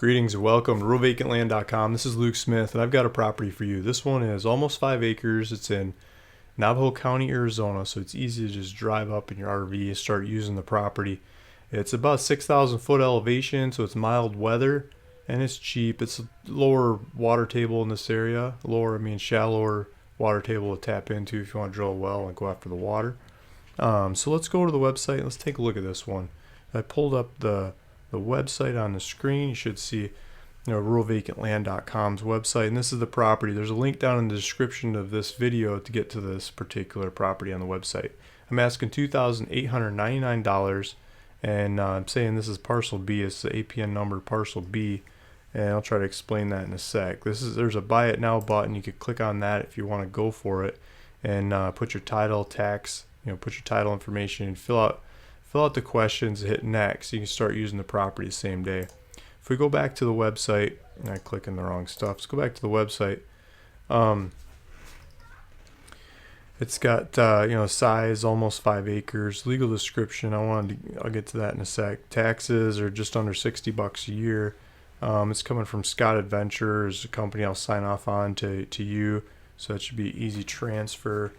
Greetings and welcome to RealVacantLand.com. This is Luke Smith, and I've got a property for you. This one is almost 5 acres. It's in Navajo County, Arizona, so it's easy to just drive up in your RV and start using the property. It's about 6,000 foot elevation, so it's mild weather, and it's cheap. It's a lower water table in this area. Shallower water table to tap into if you want to drill a well and go after the water. So let's go to the website and let's take a look at this one. I pulled up the website on the screen. You should see RealVacantLand.com's website, and this is the property. There's a link down in the description of this video to get to this particular property on the website. I'm asking $2,899, and I'm saying this is parcel B. It's the APN number parcel B, and I'll try to explain that in a sec. There's a buy it now button. You could click on that if you want to go for it, and put your title, tax, put your title information, and fill out the questions, hit next. You can start using the property the same day. If we go back to the website, and I click in the wrong stuff. Let's go back to the website. It's got size almost 5 acres. Legal description. I'll get to that in a sec. Taxes are just under $60 a year. It's coming from Scott Adventures, a company I'll sign off on to you. So that should be easy transfer.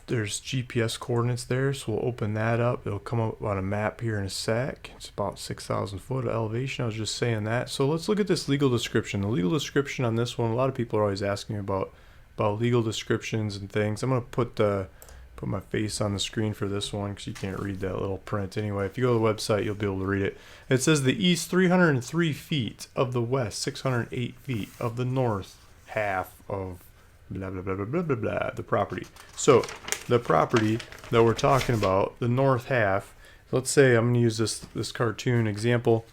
There's GPS coordinates there, so we'll open that up. It'll come up on a map here in a sec. It's about 6,000 foot elevation. I was just saying that. So let's look at this legal description. The legal description on this one, a lot of people are always asking me about legal descriptions and things. I'm going to put my face on the screen for this one because you can't read that little print anyway. If you go to the website, you'll be able to read it. It says the east 303 feet of the west 608 feet of the north half of blah blah blah blah blah blah blah the property. So the property that we're talking about, the north half, let's say I'm going to use this cartoon example.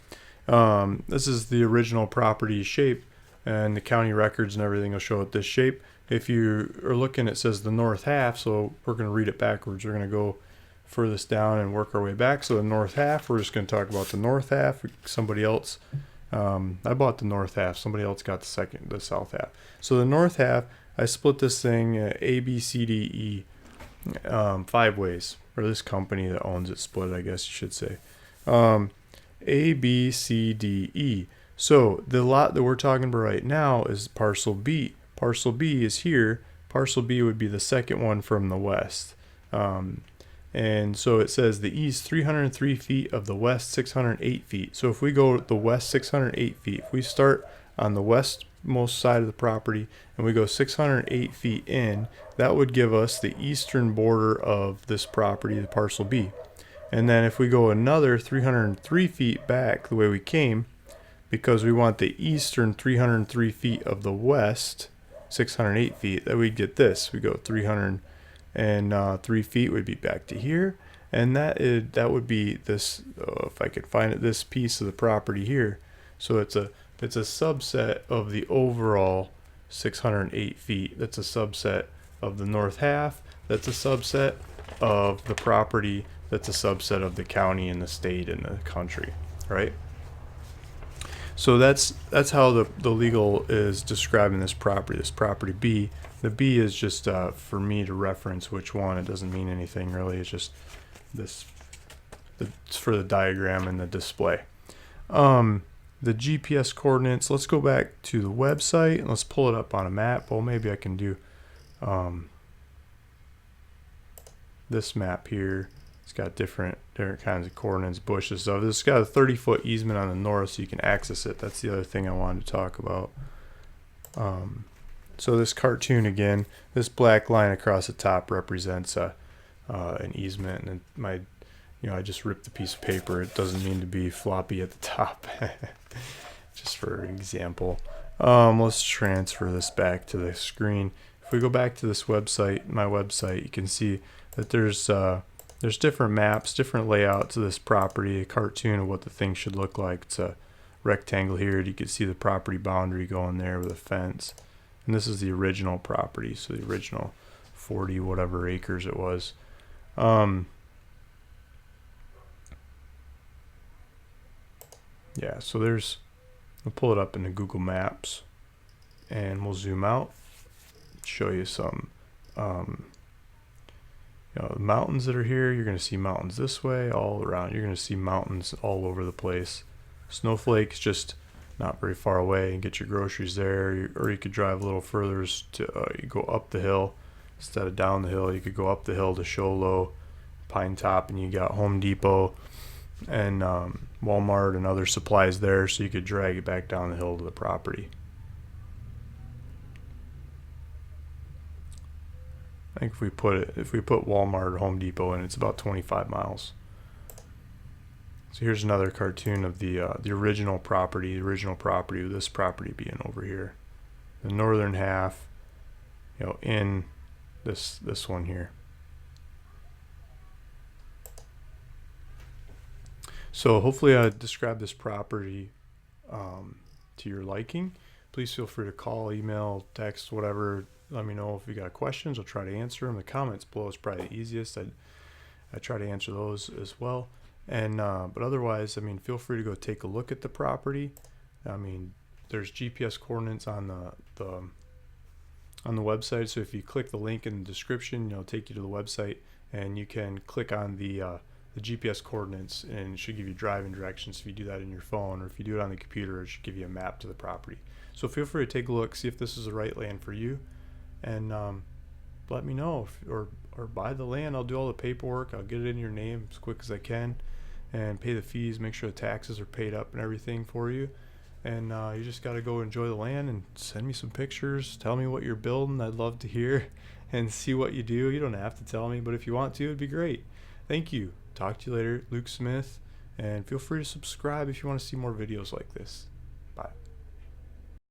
This is the original property shape, and the county records and everything will show it this shape. If you are looking, it says the north half, so we're going to read it backwards. We're going to go furthest down and work our way back. So the north half, we're just going to talk about the north half. Somebody else, I bought the north half. Somebody else got the south half. So the north half, I split this thing A, B, C, D, E 5 ways, or this company that owns it split, I guess you should say. A, B, C, D, E. So the lot that we're talking about right now is parcel B. Parcel B is here. Parcel B would be the second one from the west. And so it says the east 303 feet of the west 608 feet. So if we go the west 608 feet, if we start on the westmost side of the property and we go 608 feet in, that would give us the eastern border of this property, the parcel B. And then if we go another 303 feet back the way we came, because we want the eastern 303 feet of the west 608 feet, that we'd get this. We go 303 feet would be back to here, and that would be this, if I could find it, this piece of the property here. So it's a subset of the overall 608 feet. That's a subset of the north half. That's a subset of the property. That's a subset of the county and the state and the country, right? So that's how the legal is describing this property B. The B is just for me to reference which one. It doesn't mean anything really. It's just it's for the diagram and the display. The GPS coordinates, let's go back to the website and let's pull it up on a map. Well, maybe I can do this map here. It's got different kinds of coordinates, bushes. So this got a 30-foot easement on the north so you can access it. That's the other thing I wanted to talk about. So this cartoon again, this black line across the top represents an easement, and I just ripped a piece of paper. It doesn't mean to be floppy at the top. Just for example. Let's transfer this back to the screen. If we go back to this website, my website, you can see that there's different maps, different layouts of this property, a cartoon of what the thing should look like. It's a rectangle here. You can see the property boundary going there with a fence. And this is the original property, so the original 40 whatever acres it was. Yeah, so we'll pull it up into Google Maps and we'll zoom out, show you some The mountains that are here, you're going to see mountains this way, all around. You're going to see mountains all over the place. Snowflake's just not very far away, and get your groceries there. Or you could drive a little further to you go up the hill instead of down the hill. You could go up the hill to Show Low, Pine Top, and you got Home Depot and Walmart and other supplies there, so you could drag it back down the hill to the property. I think if we put Walmart or Home Depot in, it's about 25 miles. So here's another cartoon of the original property. The original property with this property being over here, the northern half, in this one here. So hopefully I described this property to your liking. Please feel free to call, email, text, whatever. Let me know if you got questions. I'll try to answer them. The comments below is probably the easiest. I try to answer those as well. And but otherwise, feel free to go take a look at the property. There's GPS coordinates on the website. So if you click the link in the description, it'll take you to the website, and you can click on the GPS coordinates, and it should give you driving directions if you do that in your phone, or if you do it on the computer, it should give you a map to the property. So feel free to take a look, see if this is the right land for you, and let me know or buy the land. I'll do all the paperwork. I'll get it in your name as quick as I can, and pay the fees, make sure the taxes are paid up and everything for you. And you just got to go enjoy the land and send me some pictures. Tell me what you're building. I'd love to hear and see what you do. You don't have to tell me, but if you want to, it'd be great. Thank you. Talk to you later. Luke Smith. And feel free to subscribe if you want to see more videos like this.